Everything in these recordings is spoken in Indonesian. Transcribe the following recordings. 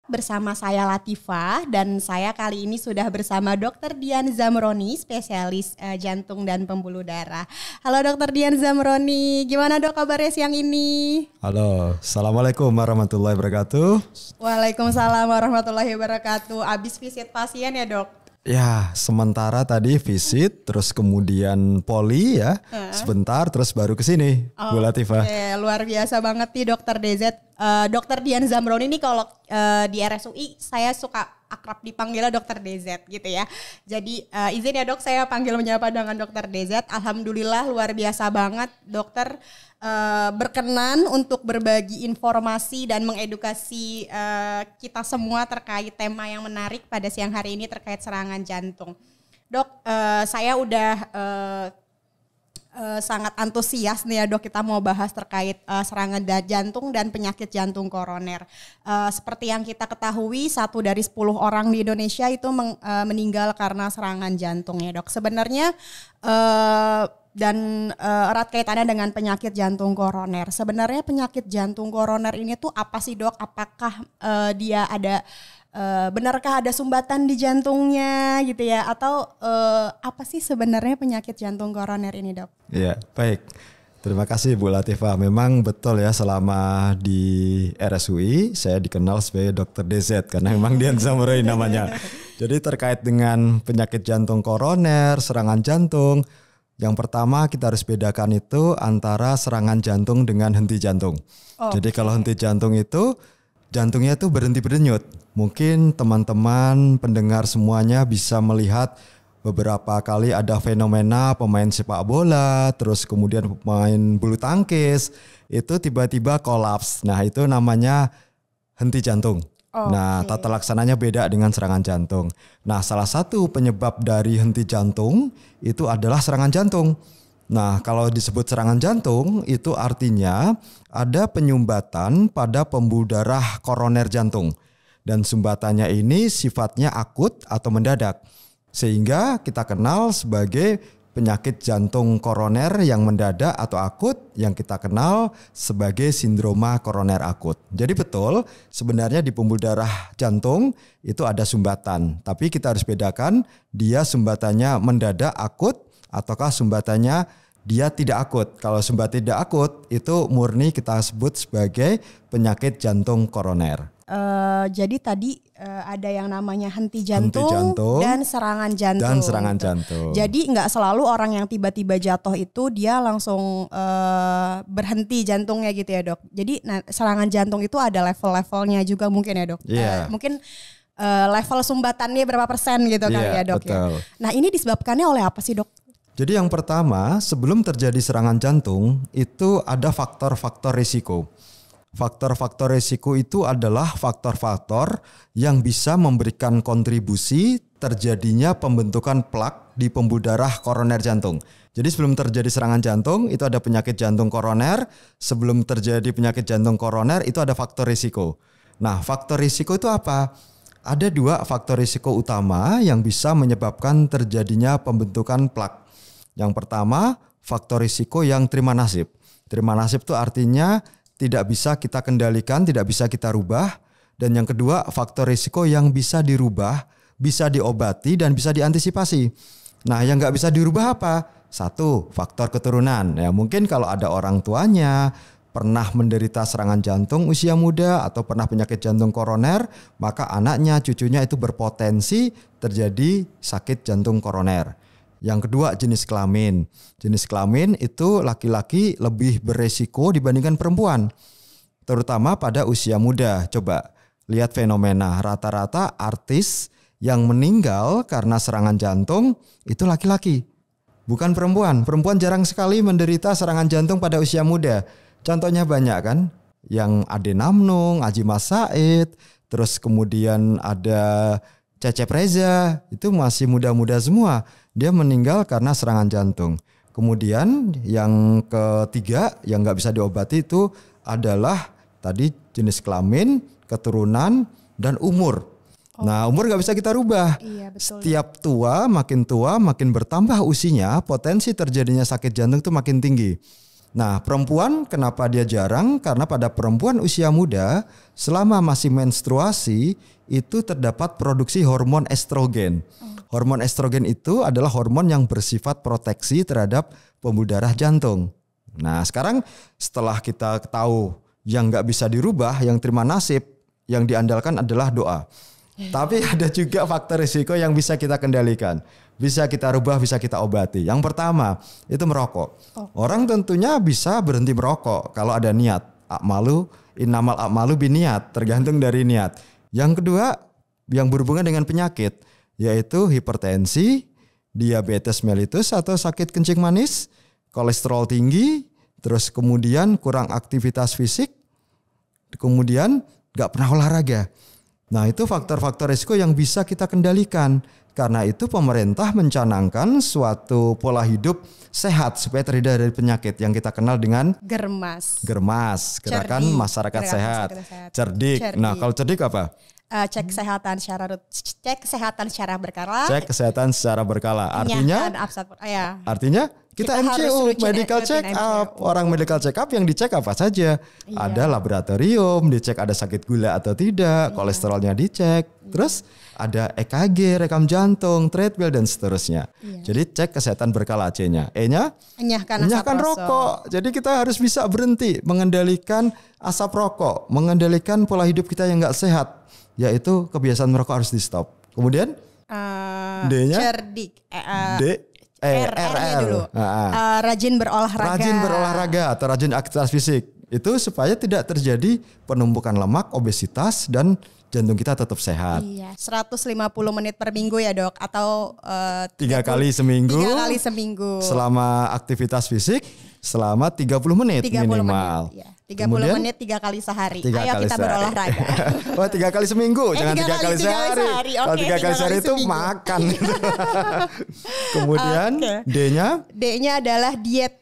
bersama saya Latifah dan saya kali ini sudah bersama Dr. Dian Zamroni, spesialis jantung dan pembuluh darah. Halo Dr. Dian Zamroni, gimana dok kabarnya siang ini? Halo, Assalamualaikum warahmatullahi wabarakatuh. Waalaikumsalam warahmatullahi wabarakatuh. Abis visit pasien ya dok? Ya, sementara tadi visit, terus kemudian poli ya, sebentar, terus baru ke sini, Bu Latifah. Luar biasa banget nih Dr. DZ. Dr. Dian Zamroni ini kalau di RSUI saya suka akrab dipanggilnya Dr. DZ gitu ya. Jadi izin ya dok, saya panggil menyapa dengan Dr. DZ. Alhamdulillah luar biasa banget dokter berkenan untuk berbagi informasi dan mengedukasi kita semua terkait tema yang menarik pada siang hari ini terkait serangan jantung. Dok, saya udah sangat antusias nih ya dok, kita mau bahas terkait serangan jantung dan penyakit jantung koroner. Seperti yang kita ketahui 1 dari 10 orang di Indonesia itu meninggal karena serangan jantung ya dok. Sebenarnya dan erat kaitannya dengan penyakit jantung koroner. Sebenarnya penyakit jantung koroner ini tuh apa sih dok? Apakah dia ada benarkah ada sumbatan di jantungnya gitu ya? Atau apa sih sebenarnya penyakit jantung koroner ini dok? Iya, baik. Terima kasih Bu Latifah. Memang betul ya, selama di RSUI saya dikenal sebagai Dr. DZ karena memang Dian Zamroni namanya. Jadi terkait dengan penyakit jantung koroner, serangan jantung, yang pertama kita harus bedakan itu antara serangan jantung dengan henti jantung. Jadi kalau henti jantung itu jantungnya itu berhenti berdenyut. Mungkin teman-teman pendengar semuanya bisa melihat beberapa kali ada fenomena pemain sepak bola, terus kemudian pemain bulu tangkis itu tiba-tiba kolaps. Nah itu namanya henti jantung. Nah tata laksananya beda dengan serangan jantung. Nah salah satu penyebab dari henti jantung itu adalah serangan jantung. Nah kalau disebut serangan jantung itu artinya ada penyumbatan pada pembuluh darah koroner jantung. Dan sumbatannya ini sifatnya akut atau mendadak. Sehingga kita kenal sebagai penyakit jantung koroner yang mendadak atau akut yang kita kenal sebagai sindroma koroner akut. Jadi betul sebenarnya di pembuluh darah jantung itu ada sumbatan. Tapi kita harus bedakan dia sumbatannya mendadak akut ataukah sumbatannya dia tidak akut. Kalau sumbatan tidak akut itu murni kita sebut sebagai penyakit jantung koroner. Jadi tadi ada yang namanya henti jantung dan serangan jantung. Jadi nggak selalu orang yang tiba-tiba jatuh itu dia langsung berhenti jantungnya gitu ya dok. Jadi serangan jantung itu ada level-levelnya juga mungkin ya dok. Mungkin level sumbatannya berapa persen gitu kali ya dok. Ya. Nah ini disebabkannya oleh apa sih dok? Jadi yang pertama sebelum terjadi serangan jantung itu ada faktor-faktor risiko. Faktor-faktor risiko itu adalah faktor-faktor yang bisa memberikan kontribusi terjadinya pembentukan plak di pembuluh darah koroner jantung. Jadi sebelum terjadi serangan jantung itu ada penyakit jantung koroner. Sebelum terjadi penyakit jantung koroner itu ada faktor risiko. Nah faktor risiko itu apa? Ada 2 faktor risiko utama yang bisa menyebabkan terjadinya pembentukan plak. Yang pertama faktor risiko yang terima nasib. Terima nasib itu artinya tidak bisa kita kendalikan, tidak bisa kita rubah. Dan yang kedua, faktor risiko yang bisa dirubah, bisa diobati, dan bisa diantisipasi. Nah, yang nggak bisa dirubah apa? 1, faktor keturunan. Ya, mungkin kalau ada orang tuanya pernah menderita serangan jantung usia muda atau pernah penyakit jantung koroner, maka anaknya, cucunya itu berpotensi terjadi sakit jantung koroner. Yang kedua jenis kelamin. Jenis kelamin itu laki-laki lebih beresiko dibandingkan perempuan. Terutama pada usia muda. Coba lihat fenomena rata-rata artis yang meninggal karena serangan jantung itu laki-laki. Bukan perempuan. Perempuan jarang sekali menderita serangan jantung pada usia muda. Contohnya banyak kan. Yang Ade Namnung, Aji Mas Said, terus kemudian ada Cecep Reza, itu masih muda-muda semua. Dia meninggal karena serangan jantung. Kemudian yang ketiga yang nggak bisa diobati itu adalah tadi jenis kelamin, keturunan, dan umur. Nah umur nggak bisa kita rubah. Iya, betul. Setiap tua, makin bertambah usianya, potensi terjadinya sakit jantung itu makin tinggi. Nah, perempuan kenapa dia jarang? Karena pada perempuan usia muda selama masih menstruasi itu terdapat produksi hormon estrogen. Hormon estrogen itu adalah hormon yang bersifat proteksi terhadap pembuluh darah jantung. Nah, sekarang setelah kita tahu yang nggak bisa dirubah, yang terima nasib, yang diandalkan adalah doa. Tapi ada juga faktor risiko yang bisa kita kendalikan. Bisa kita rubah, bisa kita obati. Yang pertama itu merokok. Orang tentunya bisa berhenti merokok kalau ada niat. Innamal a'malu biniat, tergantung dari niat. Yang kedua yang berhubungan dengan penyakit, yaitu hipertensi, diabetes mellitus atau sakit kencing manis, kolesterol tinggi, terus kemudian kurang aktivitas fisik, kemudian gak pernah olahraga. Nah, itu faktor-faktor risiko yang bisa kita kendalikan. Karena itu pemerintah mencanangkan suatu pola hidup sehat supaya terhindar dari penyakit yang kita kenal dengan Germas, gerakan masyarakat sehat. Cerdik. Nah, kalau cerdik apa? Cek kesehatan secara berkala. Cek kesehatan secara berkala. Artinya kita MCU, medical check up. Orang medical check up yang dicek apa saja. Ada laboratorium, dicek ada sakit gula atau tidak, kolesterolnya dicek. Terus ada EKG, rekam jantung, treadmill dan seterusnya. Jadi cek kesehatan berkala C-nya. E-nya enyahkan rokok. Jadi kita harus bisa berhenti mengendalikan asap rokok, mengendalikan pola hidup kita yang enggak sehat, yaitu kebiasaan merokok harus di stop. Kemudian D-nya cerdik. RR dulu. Rajin berolahraga. Rajin berolahraga atau rajin aktivitas fisik. Itu supaya tidak terjadi penumpukan lemak, obesitas dan jantung kita tetap sehat. Iya, 150 menit per minggu ya dok, atau 3 kali seminggu. 3 kali seminggu. Selama aktivitas fisik selama 30 menit 30 minimal. Menit, ya. 30 menit 3 kali sehari. Ayo kita sehari. berolahraga. Oh 3 kali seminggu, jangan 3 kali sehari. Kalau 3 kali sehari itu seminggu. makan. Kemudian D-nya adalah diet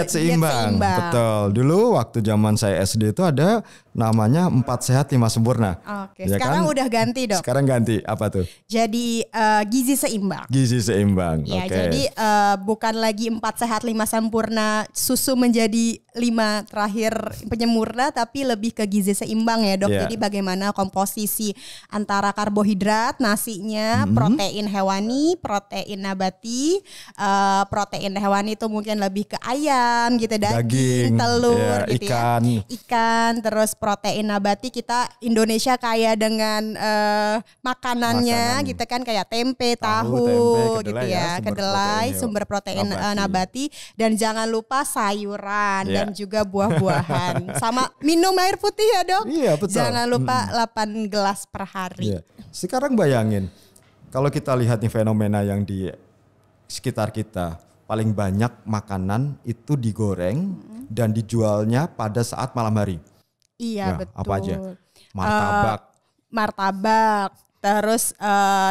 seimbang. Betul. Dulu waktu zaman saya SD itu ada namanya 4 sehat 5 sempurna. Ya sekarang kan? Udah ganti dok. Sekarang ganti apa tuh? Jadi gizi seimbang. Gizi seimbang. Ya, jadi bukan lagi 4 sehat 5 sempurna, susu menjadi 5 terakhir penyempurna, tapi lebih ke gizi seimbang ya dok. Jadi bagaimana komposisi antara karbohidrat, nasinya, protein hewani, protein nabati. Protein hewani itu mungkin lebih ke ayam gitu, daging, telur gitu ikan, terus protein nabati kita Indonesia kaya dengan makanannya gitu kan, kayak tempe, tahu gitu ya, kedelai sumber protein nabati, dan jangan lupa sayuran dan juga buah-buahan, sama minum air putih ya dok. Iya betul. Jangan lupa 8 gelas per hari. Sekarang bayangin kalau kita lihat nih fenomena yang di sekitar kita, paling banyak makanan itu digoreng dan dijualnya pada saat malam hari. Iya betul. Apa aja? Martabak, terus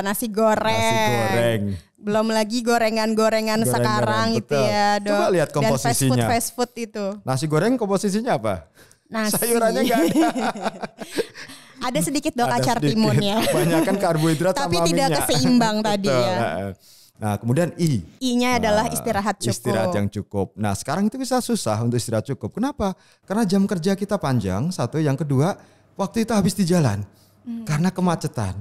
nasi goreng. Belum lagi gorengan-gorengan sekarang betul. Itu ya dok. Coba lihat komposisinya. Dan fast food itu. Nasi goreng komposisinya apa? Nasi. Sayurannya nggak ada. Ada sedikit dok acar timunnya. Kebanyakan karbohidrat tapi sama tidak minyak. keseimbang tadi ya. Nah kemudian I-nya adalah istirahat cukup. Istirahat yang cukup. Nah sekarang itu bisa susah untuk istirahat cukup. Kenapa? Karena jam kerja kita panjang, satu. Yang kedua, waktu itu habis di jalan. Karena kemacetan.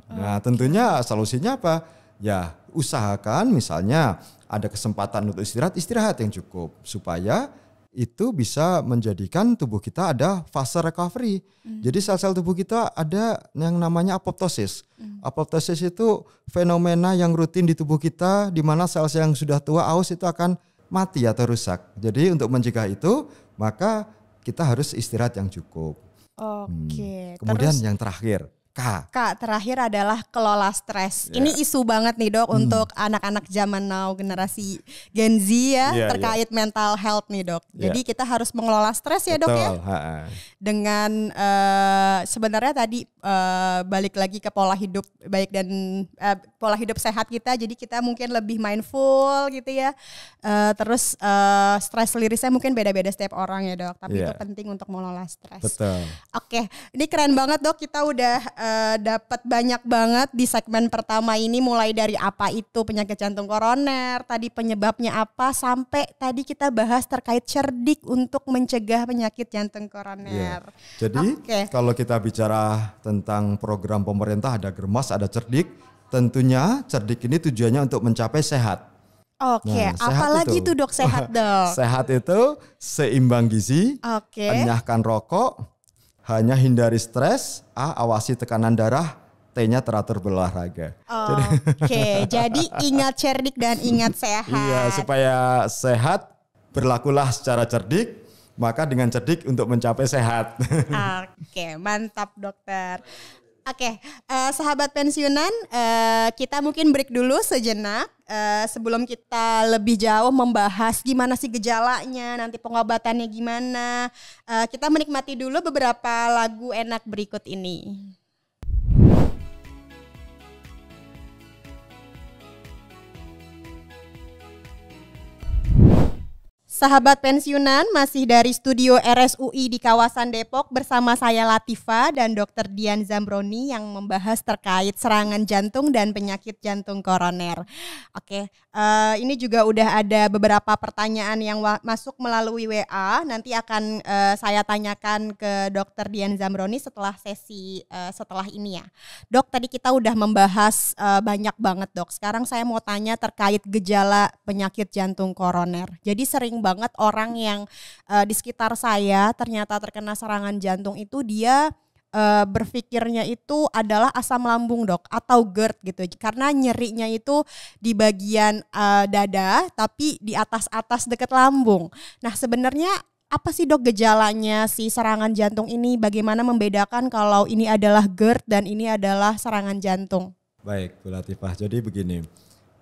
Nah tentunya solusinya apa? Ya usahakan misalnya ada kesempatan untuk istirahat yang cukup. Supaya itu bisa menjadikan tubuh kita ada fase recovery. Jadi sel-sel tubuh kita ada yang namanya apoptosis. Apoptosis itu fenomena yang rutin di tubuh kita, di mana sel-sel yang sudah tua aus itu akan mati atau rusak. Jadi untuk mencegah itu, maka kita harus istirahat yang cukup. Oke. Kemudian yang terakhir, K terakhir adalah kelola stres. Ini isu banget nih dok untuk anak-anak zaman now, generasi Gen Z ya, terkait mental health nih dok. Jadi kita harus mengelola stres ya dok ya. Dengan sebenarnya tadi balik lagi ke pola hidup baik dan pola hidup sehat kita. Jadi kita mungkin lebih mindful gitu ya. Terus stres lirisnya mungkin beda-beda setiap orang ya dok. Tapi itu penting untuk mengelola stres. Betul. Oke, ini keren banget dok. Kita udah dapat banyak banget di segmen pertama ini, mulai dari apa itu penyakit jantung koroner, tadi penyebabnya apa, sampai tadi kita bahas terkait cerdik untuk mencegah penyakit jantung koroner. Jadi kalau kita bicara tentang program pemerintah ada Germas, ada cerdik, tentunya cerdik ini tujuannya untuk mencapai sehat. Apalagi itu dok sehat dok? Sehat itu seimbang gizi, enyahkan rokok, hanya hindari stres, awasi tekanan darah, T-nya teratur berolahraga. Jadi ingat cerdik dan ingat sehat. Iya, supaya sehat berlakulah secara cerdik, maka dengan cerdik untuk mencapai sehat. Mantap dokter. Sahabat pensiunan, kita mungkin break dulu sejenak sebelum kita lebih jauh membahas gimana sih gejalanya, nanti pengobatannya gimana. Kita menikmati dulu beberapa lagu enak berikut ini. Sahabat pensiunan, masih dari studio RSUI di kawasan Depok bersama saya Latifa dan Dr. Dian Zambroni yang membahas terkait serangan jantung dan penyakit jantung koroner. Ini juga udah ada beberapa pertanyaan yang masuk melalui WA. Nanti akan saya tanyakan ke Dr. Dian Zambroni setelah sesi setelah ini ya. Dok, tadi kita udah membahas banyak banget dok. Sekarang saya mau tanya terkait gejala penyakit jantung koroner. Jadi sering banget orang yang di sekitar saya ternyata terkena serangan jantung itu dia berpikirnya itu adalah asam lambung dok atau GERD gitu, karena nyerinya itu di bagian dada tapi di atas dekat lambung. Nah sebenarnya apa sih dok gejalanya si serangan jantung ini? Bagaimana membedakan kalau ini adalah GERD dan ini adalah serangan jantung? Baik Bu Latifah, jadi begini.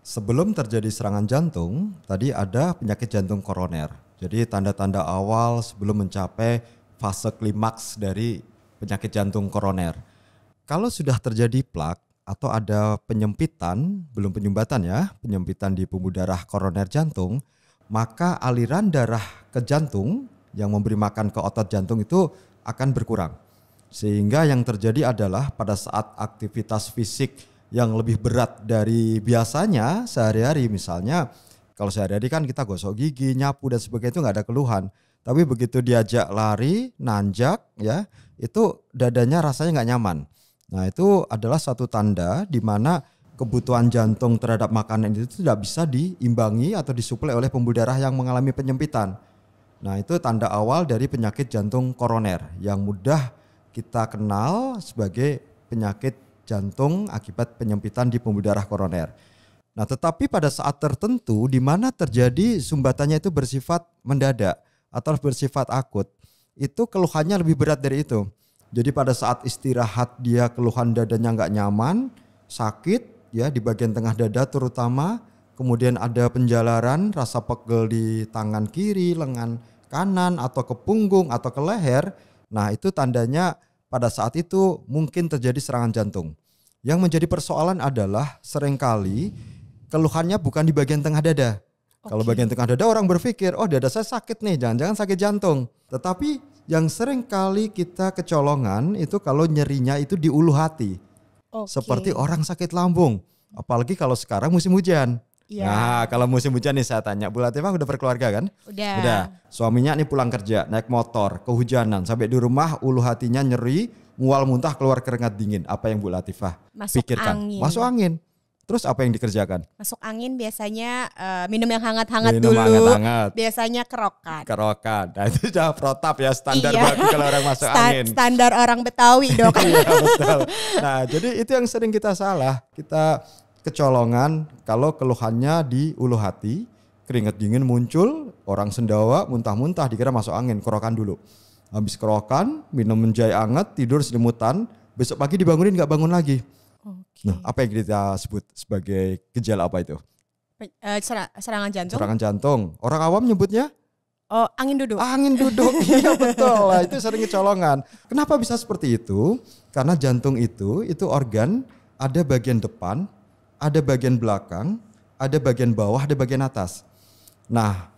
Sebelum terjadi serangan jantung, tadi ada penyakit jantung koroner. Jadi tanda-tanda awal sebelum mencapai fase klimaks dari penyakit jantung koroner. Kalau sudah terjadi plak atau ada penyempitan, belum penyumbatan ya, penyempitan di pembuluh darah koroner jantung, maka aliran darah ke jantung yang memberi makan ke otot jantung itu akan berkurang. Sehingga yang terjadi adalah pada saat aktivitas fisik yang lebih berat dari biasanya sehari-hari, misalnya kalau sehari-hari kan kita gosok gigi, nyapu dan sebagainya itu nggak ada keluhan. Tapi begitu diajak lari, nanjak ya, itu dadanya rasanya nggak nyaman. Nah itu adalah satu tanda di mana kebutuhan jantung terhadap makanan itu tidak bisa diimbangi atau disuplai oleh pembuluh darah yang mengalami penyempitan. Nah itu tanda awal dari penyakit jantung koroner yang mudah kita kenal sebagai penyakit jantung akibat penyempitan di pembuluh darah koroner. Nah, tetapi pada saat tertentu di mana terjadi sumbatannya itu bersifat mendadak atau bersifat akut, itu keluhannya lebih berat dari itu. Jadi pada saat istirahat dia keluhan dadanya nggak nyaman, sakit ya di bagian tengah dada terutama, kemudian ada penjalaran, rasa pegel di tangan kiri, lengan kanan atau ke punggung atau ke leher. Nah, itu tandanya pada saat itu mungkin terjadi serangan jantung. Yang menjadi persoalan adalah seringkali keluhannya bukan di bagian tengah dada. Kalau bagian tengah dada orang berpikir, oh dada saya sakit nih, jangan-jangan sakit jantung. Tetapi yang seringkali kita kecolongan itu kalau nyerinya itu di ulu hati. Seperti orang sakit lambung. Apalagi kalau sekarang musim hujan. Ya. Nah kalau musim hujan nih saya tanya, Bu Latifah udah berkeluarga kan? Udah. Suaminya nih pulang kerja, naik motor, kehujanan, sampai di rumah ulu hatinya nyeri, mual muntah, keluar keringat dingin. Apa yang Bu Latifah pikirkan? Masuk angin. Terus apa yang dikerjakan? Masuk angin biasanya minum yang hangat-hangat minum dulu. Hangat-hangat. Biasanya kerokan. Nah itu sudah protap ya, standar banget kalau orang masuk angin. Standar orang Betawi dok. Iya betul. Nah jadi itu yang sering kita salah. Kita kecolongan kalau keluhannya di ulu hati, keringat dingin muncul, orang sendawa, muntah-muntah, dikira masuk angin, kerokan dulu. Habis kerokan, minum menjai hangat, tidur selimutan, besok pagi dibangunin nggak bangun lagi. Nah, apa yang kita sebut sebagai gejala apa itu? Serangan jantung. Serangan jantung. Orang awam nyebutnya? Angin duduk. Angin duduk, iya betul lah. Itu sering kecolongan. Kenapa bisa seperti itu? Karena jantung itu organ, ada bagian depan, ada bagian belakang, ada bagian bawah, ada bagian atas. Nah,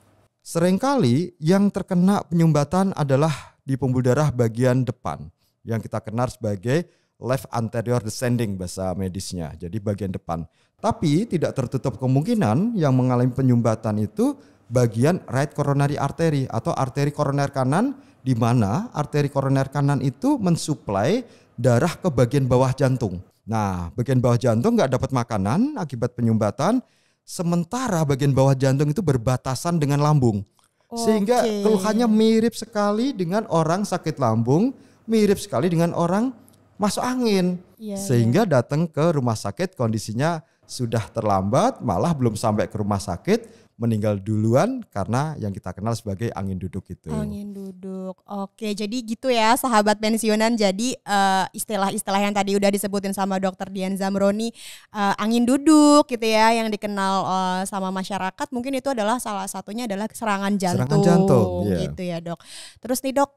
seringkali yang terkena penyumbatan adalah di pembuluh darah bagian depan yang kita kenal sebagai left anterior descending bahasa medisnya, jadi bagian depan. Tapi tidak tertutup kemungkinan yang mengalami penyumbatan itu bagian right coronary artery atau arteri koroner kanan, di mana arteri koroner kanan itu mensuplai darah ke bagian bawah jantung. Nah, bagian bawah jantung nggak dapat makanan akibat penyumbatan, sementara bagian bawah jantung itu berbatasan dengan lambung. Sehingga keluhannya mirip sekali dengan orang sakit lambung, mirip sekali dengan orang masuk angin. Sehingga datang ke rumah sakit kondisinya sudah terlambat, malah belum sampai ke rumah sakit, meninggal duluan karena yang kita kenal sebagai angin duduk itu. Angin duduk. Oke, jadi gitu ya sahabat pensiunan. Jadi istilah-istilah yang tadi udah disebutin sama Dr. Dian Zamroni, angin duduk gitu ya, yang dikenal sama masyarakat, mungkin itu adalah salah satunya adalah serangan jantung, gitu ya Dok. Terus nih Dok,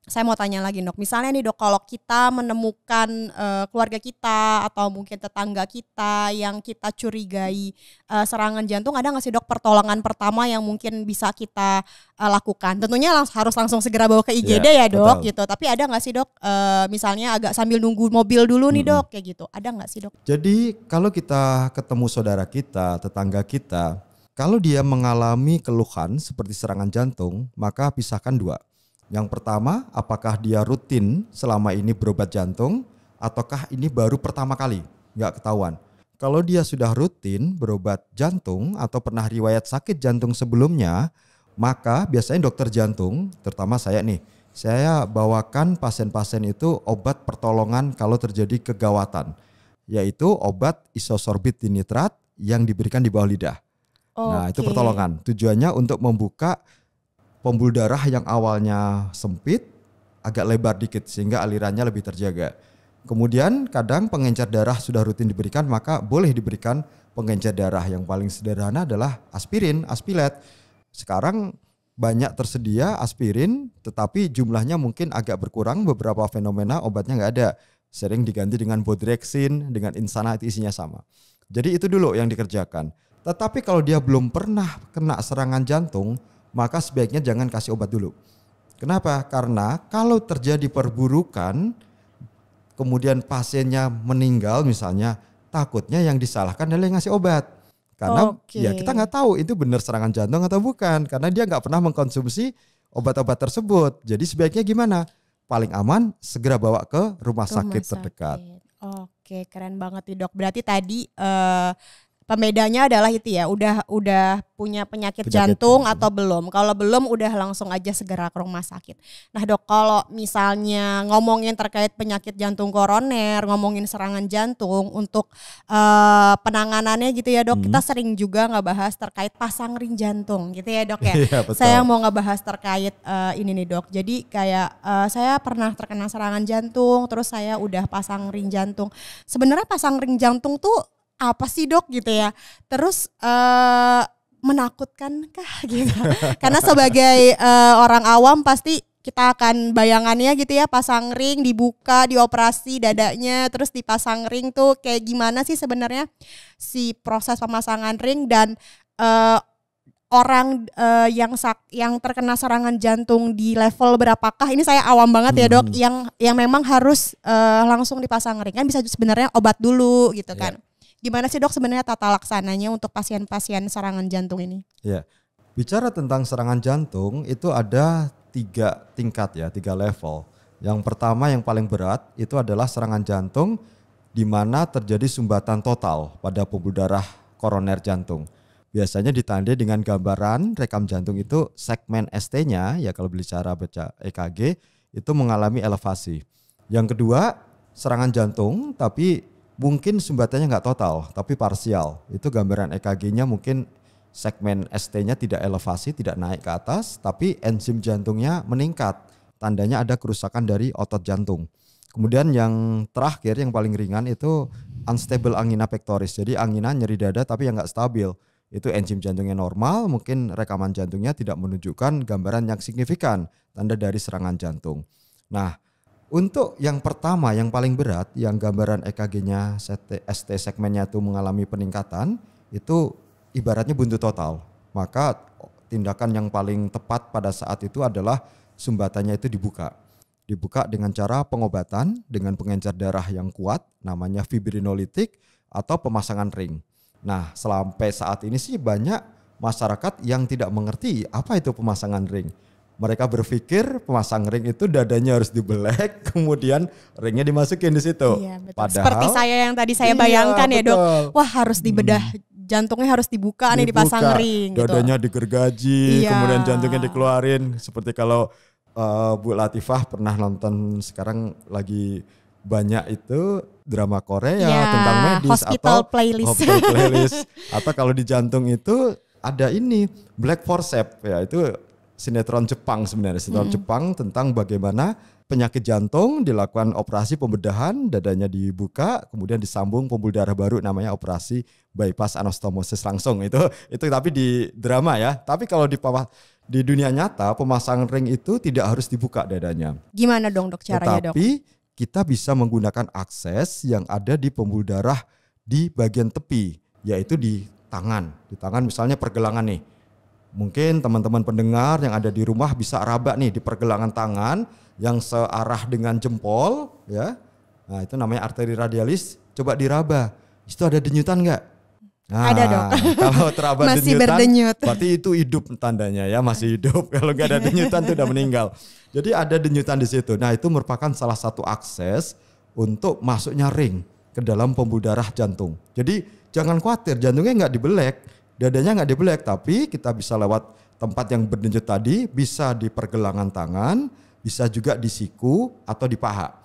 saya mau tanya lagi Dok, misalnya nih Dok, kalau kita menemukan keluarga kita atau mungkin tetangga kita yang kita curigai serangan jantung, ada nggak sih Dok pertolongan pertama yang mungkin bisa kita lakukan? Tentunya harus langsung segera bawa ke IGD ya Dok, gitu. Tapi ada nggak sih Dok, misalnya agak sambil nunggu mobil dulu nih Dok, kayak gitu? Ada nggak sih Dok? Jadi kalau kita ketemu saudara kita, tetangga kita, kalau dia mengalami keluhan seperti serangan jantung, maka pisahkan dua. Yang pertama, apakah dia rutin selama ini berobat jantung ataukah ini baru pertama kali, nggak ketahuan. Kalau dia sudah rutin berobat jantung atau pernah riwayat sakit jantung sebelumnya, maka biasanya dokter jantung, terutama saya nih, saya bawakan pasien-pasien itu obat pertolongan kalau terjadi kegawatan, yaitu obat isosorbit dinitrat yang diberikan di bawah lidah. Nah, itu pertolongan. Tujuannya untuk membuka pembuluh darah yang awalnya sempit agak lebar dikit sehingga alirannya lebih terjaga. Kemudian kadang pengencer darah sudah rutin diberikan, maka boleh diberikan pengencer darah. Yang paling sederhana adalah aspirin, aspilet. Sekarang banyak tersedia aspirin, tetapi jumlahnya mungkin agak berkurang, beberapa fenomena obatnya nggak ada. Sering diganti dengan bodrexin, dengan insana, itu isinya sama. Jadi itu dulu yang dikerjakan. Tetapi kalau dia belum pernah kena serangan jantung, maka sebaiknya jangan kasih obat dulu. Kenapa? Karena kalau terjadi perburukan, kemudian pasiennya meninggal misalnya, takutnya yang disalahkan adalah yang ngasih obat. Karena ya kita nggak tahu itu benar serangan jantung atau bukan, karena dia nggak pernah mengkonsumsi obat-obat tersebut. Jadi sebaiknya gimana? Paling aman segera bawa ke rumah sakit terdekat. Oke, keren banget nih Dok. Berarti tadi pembedanya adalah itu ya, udah punya penyakit jantung atau belum. Kalau belum udah langsung aja segera ke rumah sakit. Nah Dok, kalau misalnya ngomongin terkait penyakit jantung koroner, ngomongin serangan jantung untuk penanganannya gitu ya Dok, kita sering juga ngebahas terkait pasang ring jantung gitu ya Dok ya. Iya, saya mau ngebahas terkait ini nih Dok. Jadi kayak saya pernah terkena serangan jantung, terus saya udah pasang ring jantung. Sebenarnya pasang ring jantung tuh apa sih Dok gitu ya, terus menakutkankah gitu? Karena sebagai orang awam pasti kita akan bayangannya gitu ya, pasang ring, dibuka, dioperasi dadanya, terus dipasang ring tuh kayak gimana sih sebenarnya si proses pemasangan ring, dan orang yang terkena serangan jantung di level berapakah? Ini saya awam banget ya Dok, yang memang harus langsung dipasang ring, kan bisa sebenarnya obat dulu gitu kan. Gimana sih Dok sebenarnya tata laksananya untuk pasien-pasien serangan jantung ini? Ya, bicara tentang serangan jantung itu ada 3 tingkat ya, 3 level. Yang pertama yang paling berat itu adalah serangan jantung di mana terjadi sumbatan total pada pembuluh darah koroner jantung. Biasanya ditandai dengan gambaran rekam jantung itu segmen ST-nya, ya kalau bicara baca EKG itu mengalami elevasi. Yang kedua serangan jantung tapi mungkin sumbatannya nggak total, tapi parsial. Itu gambaran EKG-nya mungkin segmen ST-nya tidak elevasi, tidak naik ke atas, tapi enzim jantungnya meningkat. Tandanya ada kerusakan dari otot jantung. Kemudian yang terakhir, yang paling ringan itu unstable angina pectoris. Jadi angina nyeri dada tapi yang nggak stabil. Itu enzim jantungnya normal, mungkin rekaman jantungnya tidak menunjukkan gambaran yang signifikan, tanda dari serangan jantung. Nah, untuk yang pertama, yang paling berat, yang gambaran EKG-nya ST segmennya itu mengalami peningkatan, itu ibaratnya buntu total. Maka tindakan yang paling tepat pada saat itu adalah sumbatannya itu dibuka. Dibuka dengan cara pengobatan dengan pengencer darah yang kuat, namanya fibrinolitik atau pemasangan ring. Nah, sampai saat ini sih banyak masyarakat yang tidak mengerti apa itu pemasangan ring. Mereka berpikir pemasang ring itu dadanya harus dibelek, kemudian ringnya dimasukin di situ. Iya, betul. Padahal Seperti saya yang tadi saya bayangkan ya dok, wah harus dibedah, jantungnya harus dibuka nih, dipasang ring. Dadanya gitu. digergaji, Iya. kemudian jantungnya dikeluarin. Seperti kalau Bu Latifah pernah nonton, sekarang lagi banyak itu drama Korea tentang medis hospital atau playlist. hospital playlist. Atau kalau di jantung itu ada ini Black Forceps, ya itu sinetron Jepang sebenarnya, sinetron Jepang tentang bagaimana penyakit jantung dilakukan operasi pembedahan, dadanya dibuka, kemudian disambung pembuluh darah baru namanya operasi bypass anastomosis langsung. Itu tapi di drama ya. Tapi kalau di dunia nyata pemasang ring itu tidak harus dibuka dadanya. Gimana dong dok caranya dok? Tetapi kita bisa menggunakan akses yang ada di pembuluh darah di bagian tepi, yaitu di tangan. Di tangan misalnya pergelangan nih. Mungkin teman-teman pendengar yang ada di rumah bisa raba nih di pergelangan tangan yang searah dengan jempol ya. Nah, itu namanya arteri radialis. Coba diraba. Itu ada denyutan enggak? Nah, ada dok. Kalau teraba masih denyutan, berdenyut. berarti itu hidup tandanya ya, masih hidup. Kalau enggak ada denyutan itu udah meninggal. Jadi ada denyutan di situ. Nah, itu merupakan salah satu akses untuk masuknya ring ke dalam pembuluh darah jantung. Jadi jangan khawatir, jantungnya enggak dibelek. Dadanya nggak dibelek, tapi kita bisa lewat tempat yang berdenyut tadi, bisa di pergelangan tangan, bisa juga di siku atau di paha.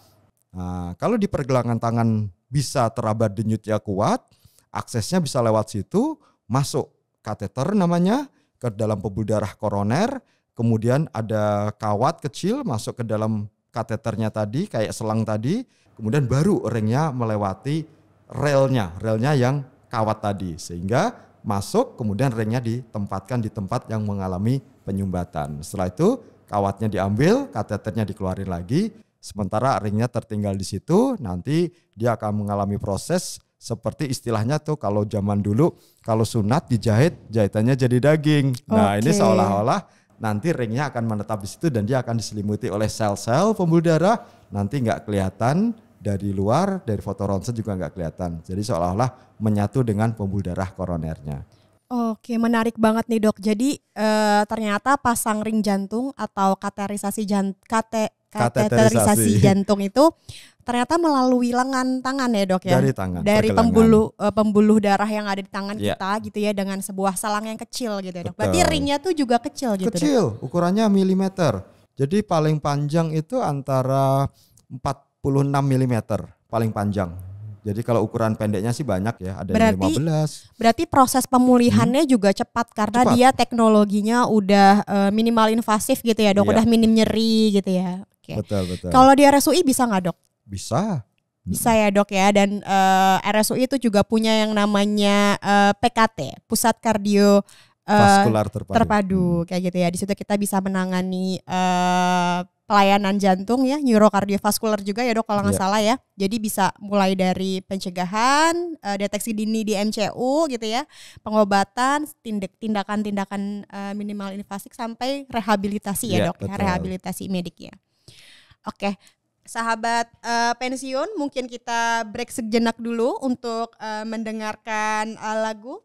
Nah, kalau di pergelangan tangan bisa teraba denyutnya kuat, aksesnya bisa lewat situ, masuk kateter namanya ke dalam pembuluh darah koroner, kemudian ada kawat kecil masuk ke dalam kateternya tadi, kayak selang tadi, kemudian baru ringnya melewati relnya yang kawat tadi, sehingga masuk, kemudian ringnya ditempatkan di tempat yang mengalami penyumbatan. Setelah itu kawatnya diambil, kateternya dikeluarin lagi, sementara ringnya tertinggal di situ. Nanti dia akan mengalami proses seperti istilahnya tuh kalau zaman dulu kalau sunat dijahit, jahitannya jadi daging. Nah, ini seolah-olah nanti ringnya akan menetap di situ dan dia akan diselimuti oleh sel-sel pembuluh darah. Nanti nggak kelihatan dari luar, dari foto ronsen juga nggak kelihatan. Jadi seolah-olah menyatu dengan pembuluh darah koronernya. Oke, menarik banget nih dok. Jadi ternyata pasang ring jantung atau kateterisasi jantung itu ternyata melalui lengan tangan ya dok ya. Dari tangan. Dari pembuluh darah yang ada di tangan kita gitu ya, dengan sebuah selang yang kecil gitu ya dok. Berarti ringnya tuh juga kecil gitu. Kecil, dok? Ukurannya milimeter. Jadi paling panjang itu antara 46 mm paling panjang. Jadi kalau ukuran pendeknya sih banyak ya, ada yang 15. Berarti proses pemulihannya juga cepat karena dia teknologinya udah minimal invasif gitu ya dok, udah minim nyeri gitu ya. Oke. Betul. Kalau di RSUI bisa nggak dok? Bisa. Bisa ya dok ya, dan RSUI itu juga punya yang namanya PKT, Pusat Kardio Vaskular terpadu kayak gitu ya. Di situ kita bisa menangani pelayanan jantung ya, neurokardiovaskular juga ya dok kalau nggak salah ya. Jadi bisa mulai dari pencegahan, deteksi dini di MCU gitu ya, pengobatan, tindakan-tindakan minimal invasif sampai rehabilitasi ya dok ya, rehabilitasi medik ya. Oke, sahabat pensiun, mungkin kita break sejenak dulu untuk mendengarkan lagu.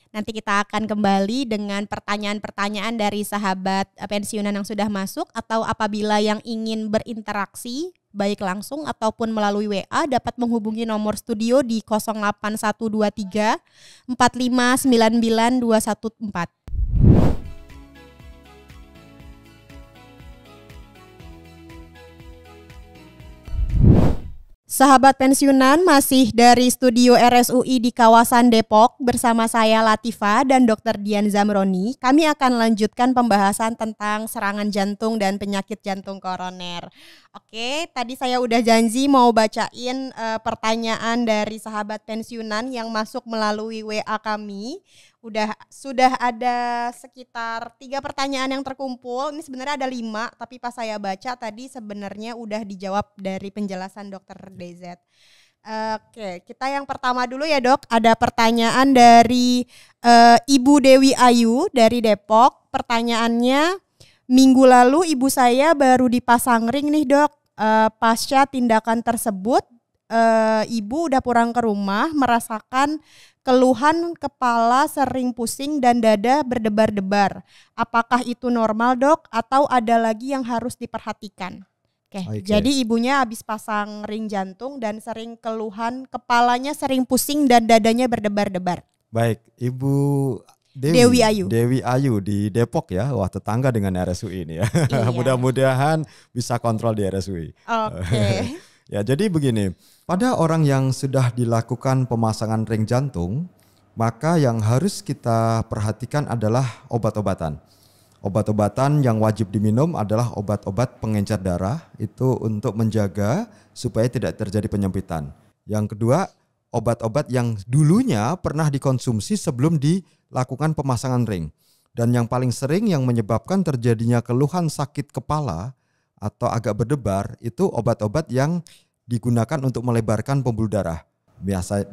Nanti kita akan kembali dengan pertanyaan-pertanyaan dari sahabat pensiunan yang sudah masuk, atau apabila yang ingin berinteraksi baik langsung ataupun melalui WA dapat menghubungi nomor studio di 08123 4599 214. Sahabat pensiunan, masih dari studio RSUI di kawasan Depok bersama saya Latifah dan Dr. Dian Zamroni. Kami akan lanjutkan pembahasan tentang serangan jantung dan penyakit jantung koroner. Oke, tadi saya udah janji mau bacain pertanyaan dari sahabat pensiunan yang masuk melalui WA kami. Sudah ada sekitar 3 pertanyaan yang terkumpul. Ini sebenarnya ada 5, tapi pas saya baca tadi sebenarnya udah dijawab dari penjelasan Dr. DZ. Oke, kita yang pertama dulu ya dok. Ada pertanyaan dari Ibu Dewi Ayu dari Depok. Pertanyaannya, Minggu lalu ibu saya baru dipasang ring nih dok. Pasca tindakan tersebut, ibu udah pulang ke rumah merasakan keluhan kepala sering pusing dan dada berdebar-debar. Apakah itu normal dok atau ada lagi yang harus diperhatikan? Oke. Jadi ibunya habis pasang ring jantung dan sering keluhan kepalanya sering pusing dan dadanya berdebar-debar. Baik, Ibu Dewi Ayu. Dewi Ayu di Depok ya. Wah, tetangga dengan RSUI ini ya. Iya. Mudah-mudahan bisa kontrol di RSUI. Oke. Ya, jadi begini. Pada orang yang sudah dilakukan pemasangan ring jantung, maka yang harus kita perhatikan adalah obat-obatan. Obat-obatan yang wajib diminum adalah obat-obat pengencer darah, itu untuk menjaga supaya tidak terjadi penyempitan. Yang kedua, obat-obat yang dulunya pernah dikonsumsi sebelum dilakukan pemasangan ring. Dan yang paling sering yang menyebabkan terjadinya keluhan sakit kepala atau agak berdebar itu obat-obat yang digunakan untuk melebarkan pembuluh darah.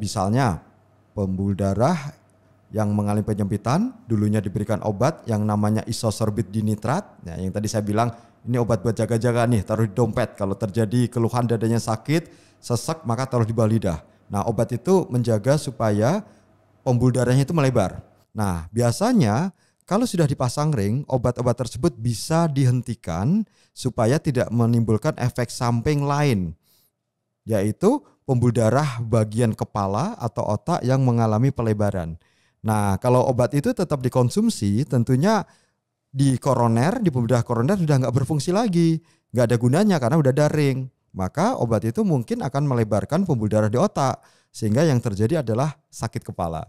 Misalnya pembuluh darah yang mengalami penyempitan dulunya diberikan obat yang namanya isosorbit dinitrat. Nah, yang tadi saya bilang ini obat buat jaga-jaga nih, taruh di dompet. Kalau terjadi keluhan dadanya sakit, sesek, maka taruh di bawah lidah. Nah, obat itu menjaga supaya pembuluh darahnya itu melebar. Nah, biasanya kalau sudah dipasang ring, obat-obat tersebut bisa dihentikan supaya tidak menimbulkan efek samping lain, yaitu pembuluh darah bagian kepala atau otak yang mengalami pelebaran. Nah, kalau obat itu tetap dikonsumsi, tentunya di koroner, di pembuluh darah koroner sudah nggak berfungsi lagi, nggak ada gunanya karena udah ada ring. Maka obat itu mungkin akan melebarkan pembuluh darah di otak, sehingga yang terjadi adalah sakit kepala.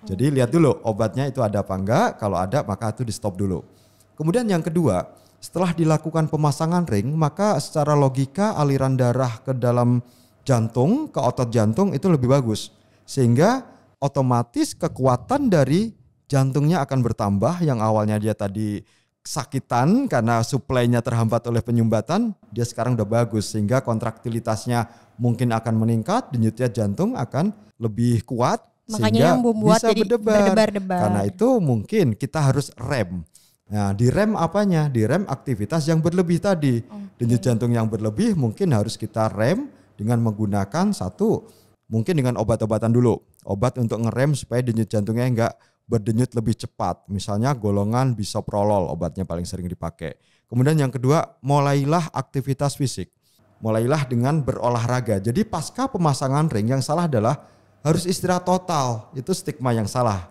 Jadi lihat dulu obatnya itu ada apa enggak, kalau ada maka itu di stop dulu. Kemudian yang kedua, setelah dilakukan pemasangan ring, maka secara logika aliran darah ke dalam jantung, ke otot jantung itu lebih bagus. Sehingga otomatis kekuatan dari jantungnya akan bertambah, yang awalnya dia tadi sakitan karena suplainya terhambat oleh penyumbatan, dia sekarang udah bagus sehingga kontraktilitasnya mungkin akan meningkat, denyutnya jantung akan lebih kuat. Makanya yang membuat bisa jadi berdebar-debar. Karena itu mungkin kita harus rem. Nah, di rem apanya? Di rem aktivitas yang berlebih tadi. Denyut jantung yang berlebih mungkin harus kita rem dengan menggunakan mungkin dengan obat-obatan dulu. Obat untuk ngerem supaya denyut jantungnya enggak berdenyut lebih cepat. Misalnya golongan bisoprolol, obatnya paling sering dipakai. Kemudian yang kedua, mulailah aktivitas fisik. Mulailah dengan berolahraga. Jadi pasca pemasangan ring yang salah adalah harus istirahat total. Itu stigma yang salah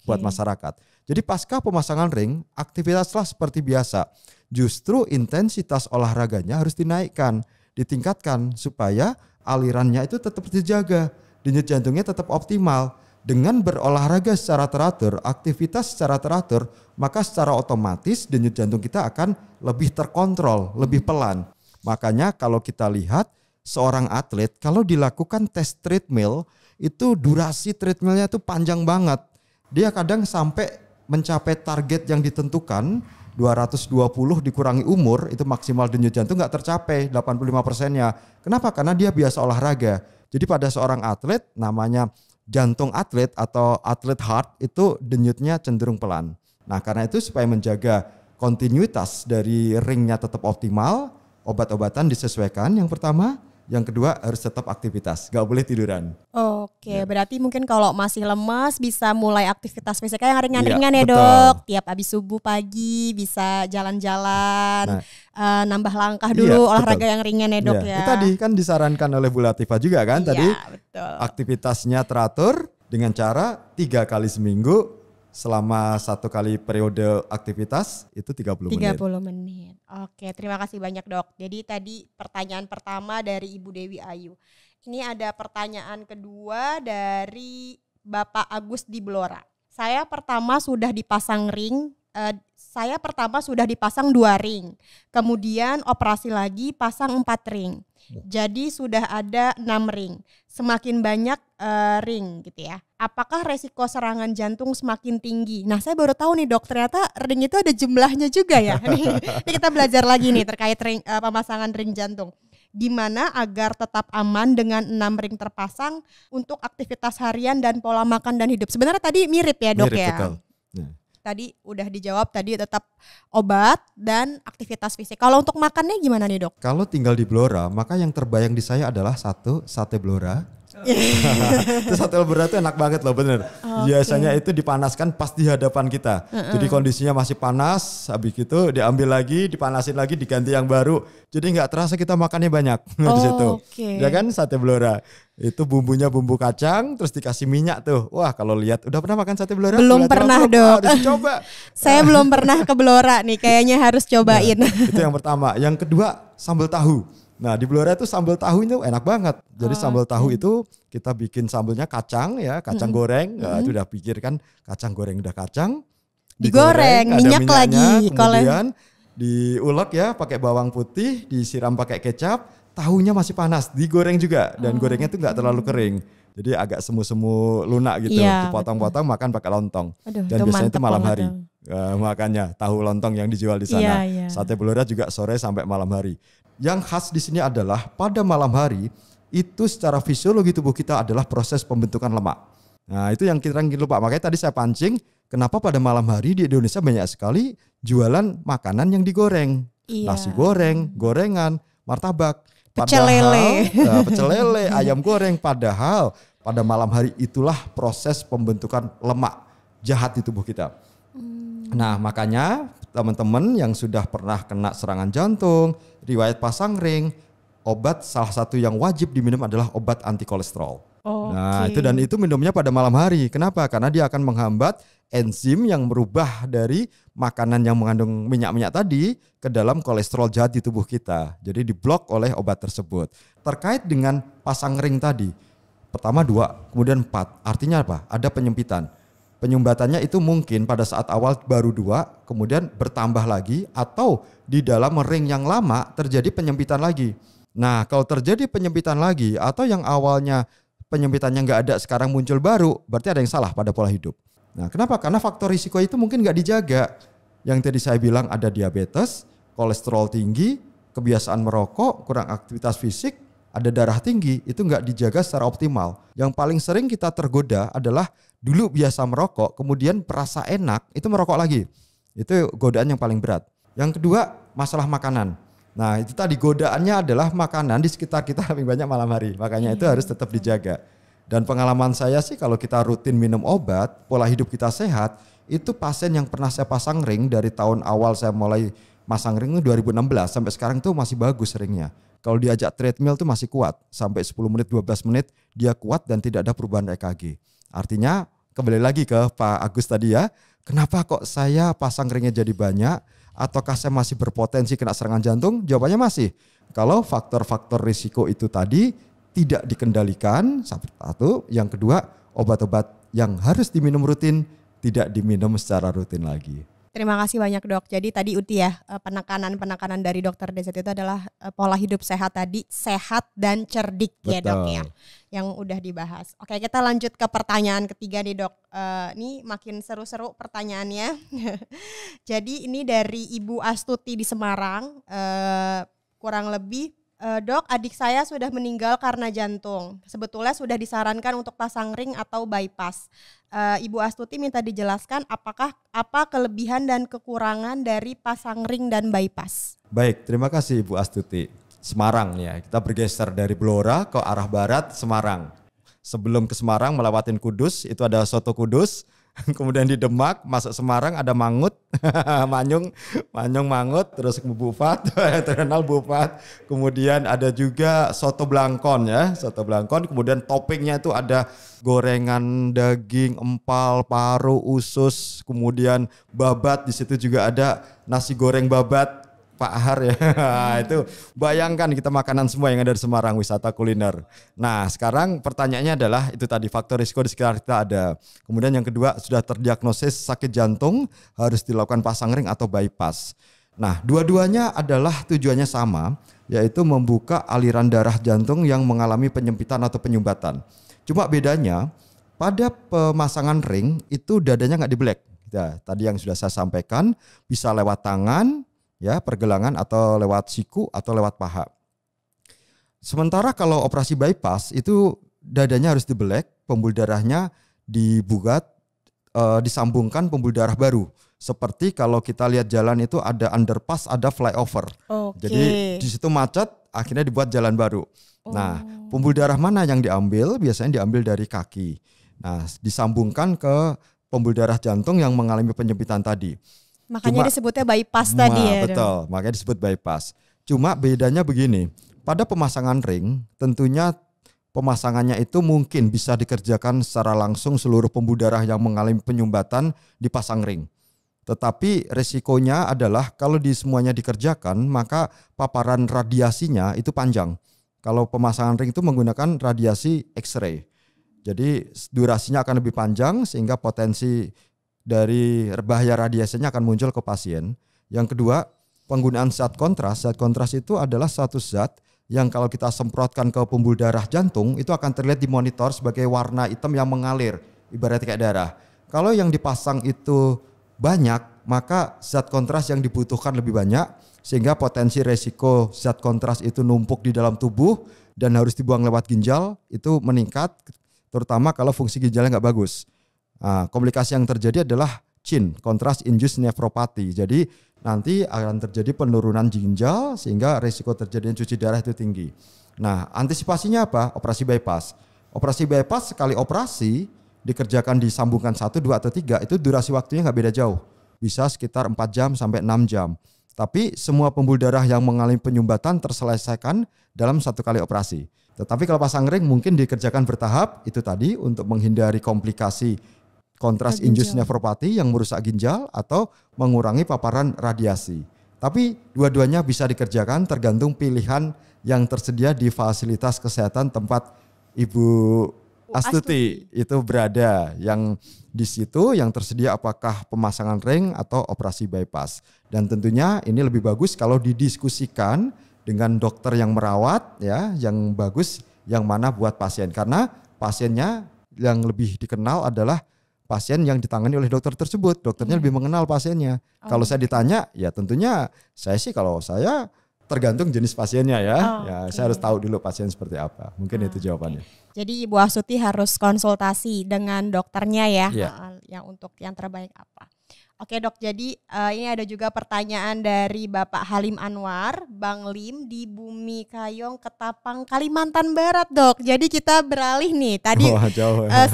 buat masyarakat. Jadi pasca pemasangan ring, aktivitaslah seperti biasa. Justru intensitas olahraganya harus dinaikkan, ditingkatkan supaya alirannya itu tetap dijaga. Denyut jantungnya tetap optimal. Dengan berolahraga secara teratur, aktivitas secara teratur, maka secara otomatis denyut jantung kita akan lebih terkontrol, lebih pelan. Makanya kalau kita lihat seorang atlet, kalau dilakukan tes treadmill, itu durasi treadmillnya itu panjang banget. Dia kadang sampai mencapai target yang ditentukan, 220 dikurangi umur, itu maksimal denyut jantung nggak tercapai, 85%-nya. Kenapa? Karena dia biasa olahraga. Jadi pada seorang atlet, namanya jantung atlet atau atlet heart, itu denyutnya cenderung pelan. Nah, karena itu supaya menjaga kontinuitas dari ringnya tetap optimal, obat-obatan disesuaikan yang pertama. Yang kedua harus tetap aktivitas, gak boleh tiduran. Oke, berarti mungkin kalau masih lemas bisa mulai aktivitas fisiknya yang ringan-ringan ya betul. dok. Tiap habis subuh pagi bisa jalan-jalan, nambah langkah dulu, olahraga betul. yang ringan ya dok ya. Itu tadi kan disarankan oleh Bu Latifah juga kan tadi. Betul. Aktivitasnya teratur dengan cara 3 kali seminggu. Selama 1 kali periode aktivitas itu 30 menit. Oke, terima kasih banyak dok. Jadi tadi pertanyaan pertama dari Ibu Dewi Ayu. Ini ada pertanyaan kedua dari Bapak Agus di Blora. Saya pertama sudah dipasang 2 ring. Kemudian operasi lagi pasang 4 ring. Jadi sudah ada 6 ring. Semakin banyak ring gitu ya. Apakah resiko serangan jantung semakin tinggi? Nah, saya baru tahu nih dok, ternyata ring itu ada jumlahnya juga ya. Ini kita belajar lagi nih terkait ring, pemasangan ring jantung. Gimana agar tetap aman dengan 6 ring terpasang untuk aktivitas harian dan pola makan dan hidup. Sebenarnya tadi mirip ya dok ya. Betul. tadi udah dijawab tadi tetap obat dan aktivitas fisik. Kalau untuk makannya gimana nih dok? Kalau tinggal di Blora, maka yang terbayang di saya adalah satu, sate Blora. Itu sate Blora itu enak banget loh, bener. Biasanya itu dipanaskan pas di hadapan kita. Jadi kondisinya masih panas, habis itu diambil lagi, dipanasin lagi, diganti yang baru. Jadi nggak terasa kita makannya banyak di situ. Ya kan sate Blora. Itu bumbunya bumbu kacang, terus dikasih minyak tuh. Wah kalau lihat, udah pernah makan sate Blora? Belum pernah dok. Harus coba. Saya belum pernah ke Blora nih, kayaknya harus cobain. Nah, itu yang pertama. Yang kedua sambal tahu. Nah di Blora itu sambal tahu itu enak banget. Jadi sambal tahu itu kita bikin sambelnya kacang ya, kacang goreng. Itu udah pikirkan kacang goreng udah kacang. Digoreng, minyak lagi. Kemudian diulek ya pakai bawang putih, disiram pakai kecap. Tahunya masih panas, digoreng juga. Dan gorengnya itu nggak terlalu kering. Jadi agak semu-semu lunak gitu. Dipotong-potong makan pakai lontong. Dan biasanya itu malam hari. Makanya tahu lontong yang dijual di sana. Sate Blora juga sore sampai malam hari. Yang khas di sini adalah pada malam hari itu secara fisiologi tubuh kita adalah proses pembentukan lemak. Nah itu yang kita lupa. Makanya tadi saya pancing kenapa pada malam hari di Indonesia banyak sekali jualan makanan yang digoreng. Nasi goreng, gorengan, martabak. Pecel lele, ayam goreng. Padahal pada malam hari itulah proses pembentukan lemak jahat di tubuh kita. Nah makanya teman-teman yang sudah pernah kena serangan jantung, riwayat pasang ring, obat salah satu yang wajib diminum adalah obat anti kolesterol. Nah itu minumnya pada malam hari. Kenapa? Karena dia akan menghambat enzim yang merubah dari makanan yang mengandung minyak-minyak tadi ke dalam kolesterol jahat di tubuh kita. Jadi diblok oleh obat tersebut. Terkait dengan pasang ring tadi, pertama 2, kemudian 4. Artinya apa? Ada penyempitan. Penyumbatannya itu mungkin pada saat awal baru 2, kemudian bertambah lagi, atau di dalam ring yang lama terjadi penyempitan lagi. Nah kalau terjadi penyempitan lagi atau yang awalnya penyempitannya nggak ada sekarang muncul baru, berarti ada yang salah pada pola hidup. Nah kenapa? Karena faktor risiko itu mungkin nggak dijaga. Yang tadi saya bilang ada diabetes, kolesterol tinggi, kebiasaan merokok, kurang aktivitas fisik, ada darah tinggi, itu nggak dijaga secara optimal. Yang paling sering kita tergoda adalah dulu biasa merokok, kemudian perasa enak, itu merokok lagi. Itu godaan yang paling berat. Yang kedua, masalah makanan. Nah itu tadi godaannya adalah makanan di sekitar kita lebih banyak malam hari. Makanya itu harus tetap dijaga. Dan pengalaman saya sih kalau kita rutin minum obat, pola hidup kita sehat, itu pasien yang pernah saya pasang ring dari tahun awal saya mulai masang ring itu 2016 sampai sekarang tuh masih bagus ringnya. Kalau diajak treadmill tuh masih kuat. Sampai 10 menit, 12 menit dia kuat dan tidak ada perubahan EKG. Artinya kembali lagi ke Pak Agus tadi ya. Kenapa kok saya pasang ringnya jadi banyak? Ataukah saya masih berpotensi kena serangan jantung? Jawabannya masih. Kalau faktor-faktor risiko itu tadi tidak dikendalikan, satu. Yang kedua, obat-obat yang harus diminum rutin tidak diminum secara rutin lagi. Terima kasih banyak dok. Jadi tadi Uti ya, penekanan dari dokter DZ itu adalah pola hidup sehat tadi, sehat dan cerdik. Betul. Ya dok ya, yang udah dibahas. Oke kita lanjut ke pertanyaan ketiga nih dok. Ini makin seru-seru pertanyaannya. Jadi ini dari Ibu Astuti di Semarang, kurang lebih dok, adik saya sudah meninggal karena jantung. Sebetulnya sudah disarankan untuk pasang ring atau bypass. Ibu Astuti minta dijelaskan apa kelebihan dan kekurangan dari pasang ring dan bypass. Baik, terima kasih Ibu Astuti. Semarang ya, kita bergeser dari Blora ke arah barat Semarang. Sebelum ke Semarang melewatin Kudus, itu ada soto Kudus. Kemudian di Demak, masuk Semarang ada mangut, manyung mangut, terus Bufat, terkenal Bufat. Kemudian ada juga soto Blangkon ya, soto Blangkon. Kemudian toppingnya itu ada gorengan daging, empal, paru, usus. Kemudian babat, di situ juga ada nasi goreng babat. Pak Har ya, itu bayangkan kita makanan semua yang ada di Semarang, wisata kuliner. Nah sekarang pertanyaannya adalah itu tadi faktor risiko di sekitar kita ada. Kemudian yang kedua sudah terdiagnosis sakit jantung harus dilakukan pasang ring atau bypass. Nah dua-duanya adalah tujuannya sama, yaitu membuka aliran darah jantung yang mengalami penyempitan atau penyumbatan. Cuma bedanya pada pemasangan ring itu dadanya nggak dibelek. Ya, tadi yang sudah saya sampaikan bisa lewat tangan, ya pergelangan atau lewat siku atau lewat paha. Sementara kalau operasi bypass itu dadanya harus dibelek, pembuluh darahnya dibuat disambungkan pembuluh darah baru. Seperti kalau kita lihat jalan itu ada underpass, ada flyover. Jadi di situ macet, akhirnya dibuat jalan baru. Nah, pembuluh darah mana yang diambil? Biasanya diambil dari kaki. Nah, disambungkan ke pembuluh darah jantung yang mengalami penyempitan tadi. Makanya disebutnya bypass tadi ya. Betul, makanya disebut bypass. Cuma bedanya begini, pada pemasangan ring tentunya pemasangannya itu mungkin bisa dikerjakan secara langsung seluruh pembuluh darah yang mengalami penyumbatan dipasang ring. Tetapi resikonya adalah kalau di semuanya dikerjakan maka paparan radiasinya itu panjang. Kalau pemasangan ring itu menggunakan radiasi X-ray. Jadi durasinya akan lebih panjang sehingga potensi dari bahaya radiasinya akan muncul ke pasien. Yang kedua, penggunaan zat kontras. Zat kontras itu adalah satu zat yang kalau kita semprotkan ke pembuluh darah jantung itu akan terlihat di monitor sebagai warna hitam yang mengalir, ibaratnya kayak darah. Kalau yang dipasang itu banyak, maka zat kontras yang dibutuhkan lebih banyak sehingga potensi resiko zat kontras itu numpuk di dalam tubuh dan harus dibuang lewat ginjal itu meningkat, terutama kalau fungsi ginjalnya nggak bagus. Nah, komplikasi yang terjadi adalah CIN, contrast induced nephropathy. Jadi nanti akan terjadi penurunan ginjal sehingga resiko terjadinya cuci darah itu tinggi. Nah, antisipasinya apa? Operasi bypass. Operasi bypass sekali operasi dikerjakan disambungkan 1, 2, atau 3 itu durasi waktunya nggak beda jauh. Bisa sekitar 4 jam sampai 6 jam. Tapi semua pembuluh darah yang mengalami penyumbatan terselesaikan dalam 1 kali operasi. Tetapi kalau pasang ring mungkin dikerjakan bertahap, itu tadi untuk menghindari komplikasi contrast induced nephropathy yang merusak ginjal atau mengurangi paparan radiasi. Tapi dua-duanya bisa dikerjakan tergantung pilihan yang tersedia di fasilitas kesehatan tempat Ibu Astuti itu berada. Yang di situ yang tersedia apakah pemasangan ring atau operasi bypass. Dan tentunya ini lebih bagus kalau didiskusikan dengan dokter yang merawat ya, yang bagus yang mana buat pasien. Karena pasiennya yang lebih dikenal adalah pasien yang ditangani oleh dokter tersebut. Dokternya lebih mengenal pasiennya. Kalau saya ditanya, ya tentunya kalau saya tergantung jenis pasiennya ya. Saya harus tahu dulu pasien seperti apa. Mungkin itu jawabannya. Jadi Ibu Astuti harus konsultasi dengan dokternya ya, yang untuk yang terbaik apa. Oke Dok, jadi ini ada juga pertanyaan dari Bapak Halim Anwar, Bang Lim di Bumi Kayong, Ketapang, Kalimantan Barat Dok. Jadi kita beralih nih, tadi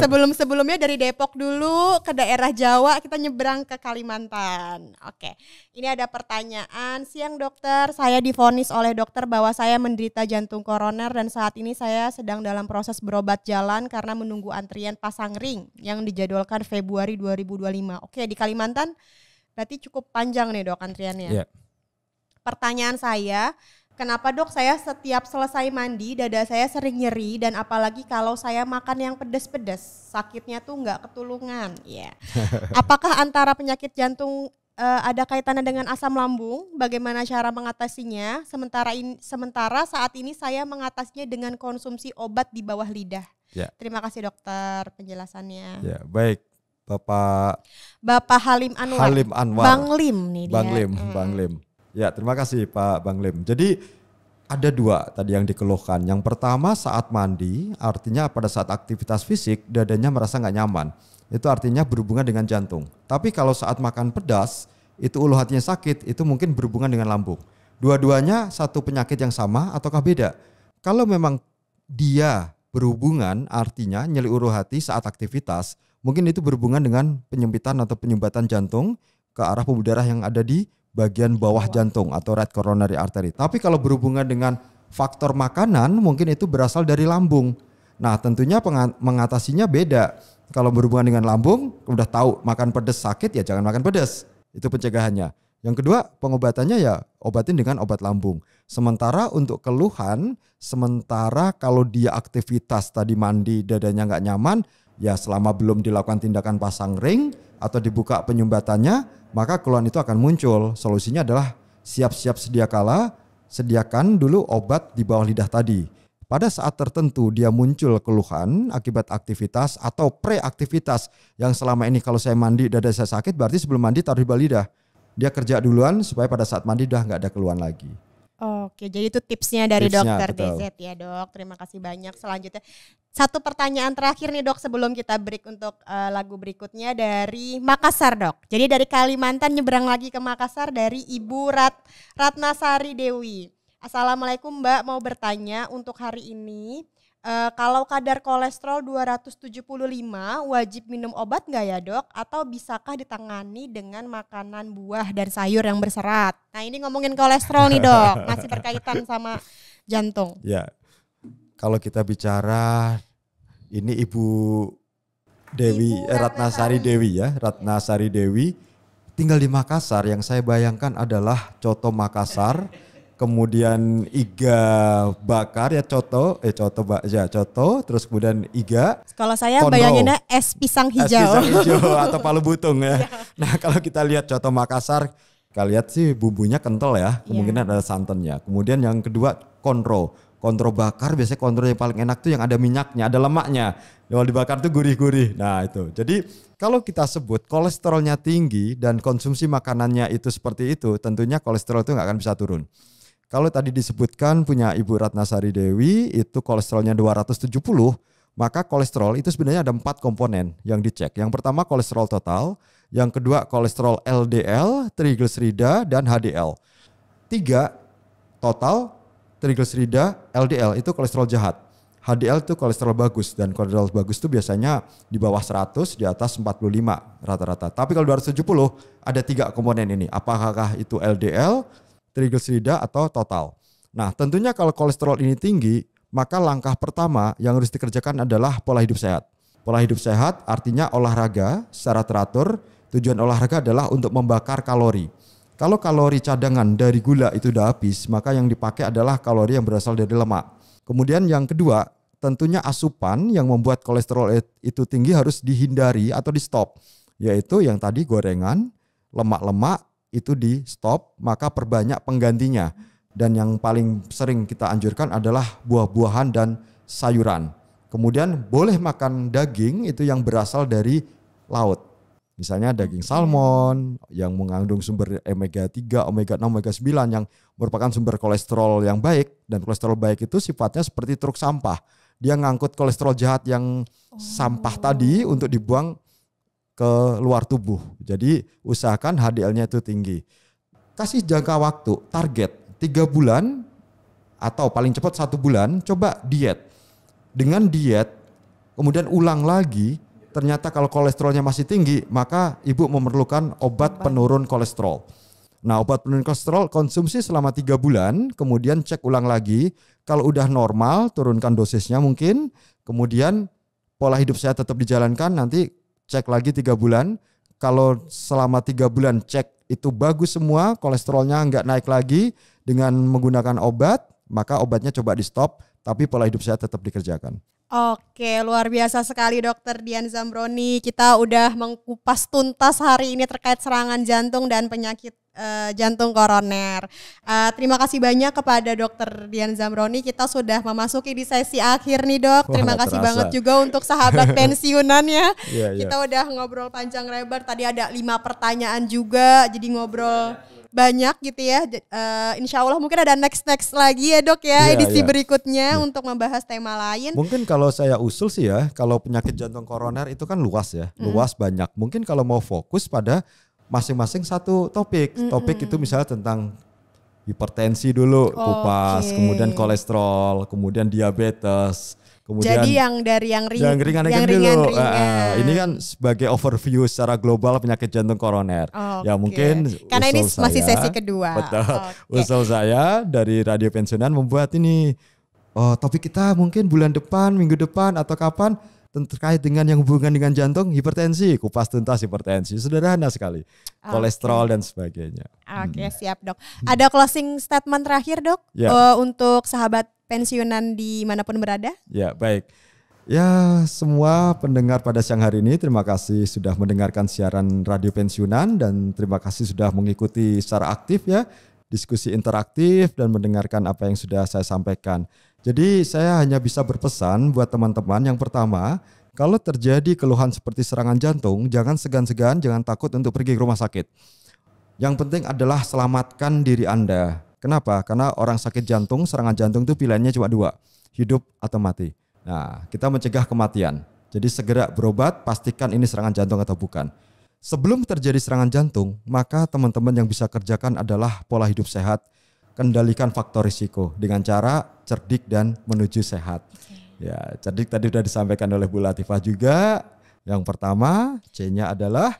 sebelum-sebelumnya dari Depok dulu ke daerah Jawa, kita nyebrang ke Kalimantan. Oke, ini ada pertanyaan, siang dokter, saya divonis oleh dokter bahwa saya menderita jantung koroner dan saat ini saya sedang dalam proses berobat jalan karena menunggu antrian pasang ring yang dijadwalkan Februari 2025. Oke, di Kalimantan berarti cukup panjang nih dok antriannya. Yeah. Pertanyaan saya, kenapa dok saya setiap selesai mandi dada saya sering nyeri dan apalagi kalau saya makan yang pedas-pedas, sakitnya tuh nggak ketulungan. Ya. Yeah. Apakah antara penyakit jantung ada kaitannya dengan asam lambung? Bagaimana cara mengatasinya? Sementara saat ini saya mengatasinya dengan konsumsi obat di bawah lidah. Yeah. Terima kasih dokter penjelasannya. Ya, baik. Bapak Halim Anwar. Bang Lim nih dia. Bang Lim. Ya, terima kasih Pak Bang Lim. Jadi ada 2 tadi yang dikeluhkan. Yang pertama saat mandi, artinya pada saat aktivitas fisik dadanya merasa nggak nyaman. Itu artinya berhubungan dengan jantung. Tapi kalau saat makan pedas, itu ulu hatinya sakit, itu mungkin berhubungan dengan lambung. Dua-duanya satu penyakit yang sama ataukah beda? Kalau memang dia berhubungan, artinya nyeri ulu hati saat aktivitas, mungkin itu berhubungan dengan penyempitan atau penyumbatan jantung ke arah pembuluh darah yang ada di bagian bawah jantung atau right coronary artery. Tapi kalau berhubungan dengan faktor makanan, mungkin itu berasal dari lambung. Nah, tentunya mengatasinya beda. Kalau berhubungan dengan lambung, udah tahu makan pedas sakit ya jangan makan pedas. Itu pencegahannya. Yang kedua, pengobatannya ya obatin dengan obat lambung. Sementara untuk keluhan, kalau dia aktivitas tadi mandi dadanya nggak nyaman, ya selama belum dilakukan tindakan pasang ring atau dibuka penyumbatannya, maka keluhan itu akan muncul. Solusinya adalah siap-siap sedia kala, sediakan dulu obat di bawah lidah tadi. Pada saat tertentu dia muncul keluhan akibat aktivitas atau preaktivitas yang selama ini kalau saya mandi dada saya sakit, berarti sebelum mandi taruh di bawah lidah. Dia kerja duluan supaya pada saat mandi udah nggak ada keluhan lagi. Oke, jadi itu tipsnya dari Tipsnya, Dokter betul. DZ ya dok. Terima kasih banyak. Selanjutnya satu pertanyaan terakhir nih dok sebelum kita break untuk lagu berikutnya dari Makassar dok. Jadi dari Kalimantan nyebrang lagi ke Makassar dari Ibu Ratnasari Dewi. Assalamualaikum Mbak, mau bertanya untuk hari ini kalau kadar kolesterol 275 wajib minum obat nggak ya dok? Atau bisakah ditangani dengan makanan buah dan sayur yang berserat? Nah ini ngomongin kolesterol nih dok, masih berkaitan sama jantung. Ya, kalau kita bicara ini Ibu Dewi, Ratnasari Dewi ya, Ratnasari Dewi tinggal di Makassar. Yang saya bayangkan adalah coto Makassar, kemudian iga bakar ya coto, terus kemudian iga. Kalau saya konro, bayanginnya es pisang hijau. Es pisang hijau atau palu butung ya. Nah kalau kita lihat coto Makassar, kita lihat sih bumbunya kental ya, kemungkinan ada santannya. Kemudian yang kedua kontro bakar, biasanya kontro yang paling enak tuh yang ada minyaknya, ada lemaknya. Kalau dibakar tuh gurih-gurih. Nah itu, jadi kalau kita sebut kolesterolnya tinggi dan konsumsi makanannya itu seperti itu, tentunya kolesterol itu nggak akan bisa turun. Kalau tadi disebutkan punya Ibu Ratnasari Dewi itu kolesterolnya 270, maka kolesterol itu sebenarnya ada 4 komponen yang dicek. Yang pertama kolesterol total, yang kedua kolesterol LDL, trigliserida, dan HDL. 3 total, trigliserida, LDL itu kolesterol jahat. HDL itu kolesterol bagus, dan kolesterol bagus itu biasanya di bawah 100, di atas 45 rata-rata. Tapi kalau 270 ada 3 komponen ini. Apakah itu LDL, trigliserida atau total. Nah tentunya kalau kolesterol ini tinggi, maka langkah pertama yang harus dikerjakan adalah pola hidup sehat. Pola hidup sehat artinya olahraga secara teratur. Tujuan olahraga adalah untuk membakar kalori. Kalau kalori cadangan dari gula itu udah habis, maka yang dipakai adalah kalori yang berasal dari lemak. Kemudian yang kedua, tentunya asupan yang membuat kolesterol itu tinggi harus dihindari atau di stop. Yaitu yang tadi gorengan, lemak-lemak, itu di stop, maka perbanyak penggantinya. Dan yang paling sering kita anjurkan adalah buah-buahan dan sayuran. Kemudian boleh makan daging itu yang berasal dari laut. Misalnya daging salmon yang mengandung sumber omega 3, omega 6, omega 9 yang merupakan sumber kolesterol yang baik. Dan kolesterol baik itu sifatnya seperti truk sampah. Dia ngangkut kolesterol jahat yang sampah tadi untuk dibuang ke luar tubuh. Jadi usahakan HDL-nya itu tinggi. Kasih jangka waktu, target 3 bulan atau paling cepat 1 bulan, coba diet. Dengan diet, kemudian ulang lagi, ternyata kalau kolesterolnya masih tinggi, maka ibu memerlukan obat penurun kolesterol. Nah obat penurun kolesterol konsumsi selama 3 bulan, kemudian cek ulang lagi. Kalau udah normal, turunkan dosisnya mungkin, kemudian pola hidup sehat tetap dijalankan, nanti cek lagi 3 bulan. Kalau selama 3 bulan cek itu bagus semua, kolesterolnya nggak naik lagi dengan menggunakan obat, maka obatnya coba di stop, tapi pola hidup sehat tetap dikerjakan. Oke, luar biasa sekali Dokter Dian Zamroni. Kita udah mengupas tuntas hari ini terkait serangan jantung dan penyakit jantung koroner. Terima kasih banyak kepada Dokter Dian Zamroni. Kita sudah memasuki di sesi akhir nih dok. Terima kasih banget juga untuk sahabat pensiunan ya. Kita udah ngobrol panjang lebar. Tadi ada 5 pertanyaan juga. Jadi ngobrol banyak gitu ya. Insya Allah mungkin ada next lagi ya dok ya, edisi berikutnya untuk membahas tema lain. Mungkin kalau saya usul sih ya, kalau penyakit jantung koroner itu kan luas ya, luas banyak. Mungkin kalau mau fokus pada masing-masing satu topik. Topik itu misalnya tentang hipertensi dulu, kupas, kemudian kolesterol, kemudian diabetes. Kemudian jadi yang dari yang ringan dulu. Ini kan sebagai overview secara global penyakit jantung koroner. Ya mungkin karena ini masih sesi kedua. Betul. Usul saya dari Radio Pensiunan membuat ini topik kita mungkin bulan depan, minggu depan atau kapan terkait dengan yang hubungan dengan jantung, hipertensi, kupas tuntas hipertensi. Sederhana sekali. Kolesterol dan sebagainya. Oke, siap dok. Ada closing statement terakhir dok untuk sahabat pensiunan dimanapun berada? Ya baik. Ya semua pendengar pada siang hari ini terima kasih sudah mendengarkan siaran Radio Pensiunan dan terima kasih sudah mengikuti secara aktif ya diskusi interaktif dan mendengarkan apa yang sudah saya sampaikan. Jadi saya hanya bisa berpesan buat teman-teman yang pertama, kalau terjadi keluhan seperti serangan jantung, jangan segan-segan, jangan takut untuk pergi ke rumah sakit. Yang penting adalah selamatkan diri Anda. Kenapa? Karena orang sakit jantung, serangan jantung itu pilihannya cuma 2, hidup atau mati. Nah, kita mencegah kematian. Jadi segera berobat, pastikan ini serangan jantung atau bukan. Sebelum terjadi serangan jantung, maka teman-teman yang bisa kerjakan adalah pola hidup sehat, kendalikan faktor risiko dengan cara cerdik dan menuju sehat. Ya, cerdik tadi sudah disampaikan oleh Bu Latifah juga. Yang pertama, C-nya adalah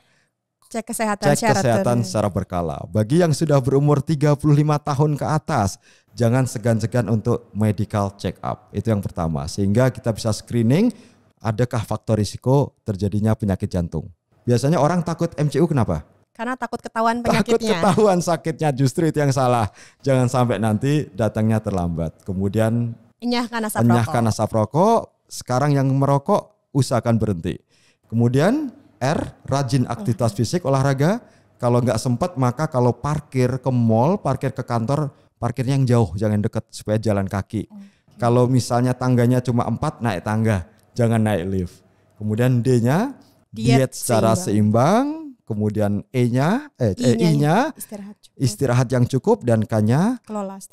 Cek kesehatan secara berkala. Bagi yang sudah berumur 35 tahun ke atas, jangan segan-segan untuk medical check up. Itu yang pertama. Sehingga kita bisa screening adakah faktor risiko terjadinya penyakit jantung. Biasanya orang takut MCU kenapa? Karena takut ketahuan penyakitnya. Takut ketahuan sakitnya, justru itu yang salah. Jangan sampai nanti datangnya terlambat. Kemudian enyahkan asap rokok. Sekarang yang merokok usahakan berhenti. Kemudian R, rajin aktivitas fisik, olahraga. Kalau nggak sempat maka kalau parkir ke mall, parkir ke kantor, parkirnya yang jauh, jangan dekat supaya jalan kaki. Kalau misalnya tangganya cuma 4, naik tangga, jangan naik lift. Kemudian D-nya diet secara seimbang. Kemudian I-nya istirahat yang cukup, dan K-nya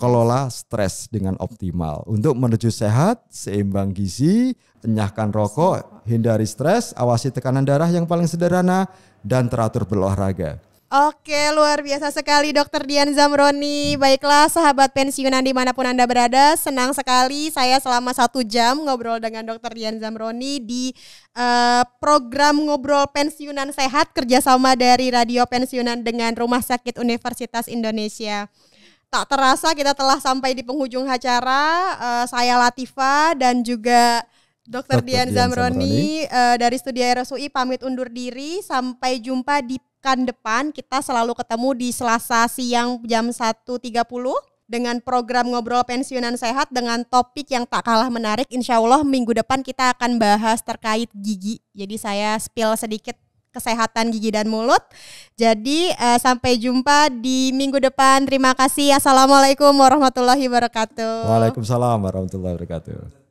kelola stres dengan optimal. Untuk menuju sehat, seimbang gizi, enyahkan rokok, hindari stres, awasi tekanan darah yang paling sederhana, dan teratur berolahraga. Oke, luar biasa sekali Dr. Dian Zamroni. Baiklah sahabat pensiunan dimanapun Anda berada, senang sekali saya selama 1 jam ngobrol dengan Dr. Dian Zamroni di program Ngobrol Pensiunan Sehat kerjasama dari Radio Pensiunan dengan Rumah Sakit Universitas Indonesia. Tak terasa kita telah sampai di penghujung acara. Saya Latifah dan juga Dr. Dian Zamroni dari Studio RSUI pamit undur diri. Sampai jumpa di pekan depan. Kita selalu ketemu di Selasa siang jam 1.30 dengan program Ngobrol Pensiunan Sehat dengan topik yang tak kalah menarik. Insya Allah minggu depan kita akan bahas terkait gigi. Jadi saya spill sedikit kesehatan gigi dan mulut. Jadi sampai jumpa di minggu depan. Terima kasih. Assalamualaikum warahmatullahi wabarakatuh. Waalaikumsalam warahmatullahi wabarakatuh.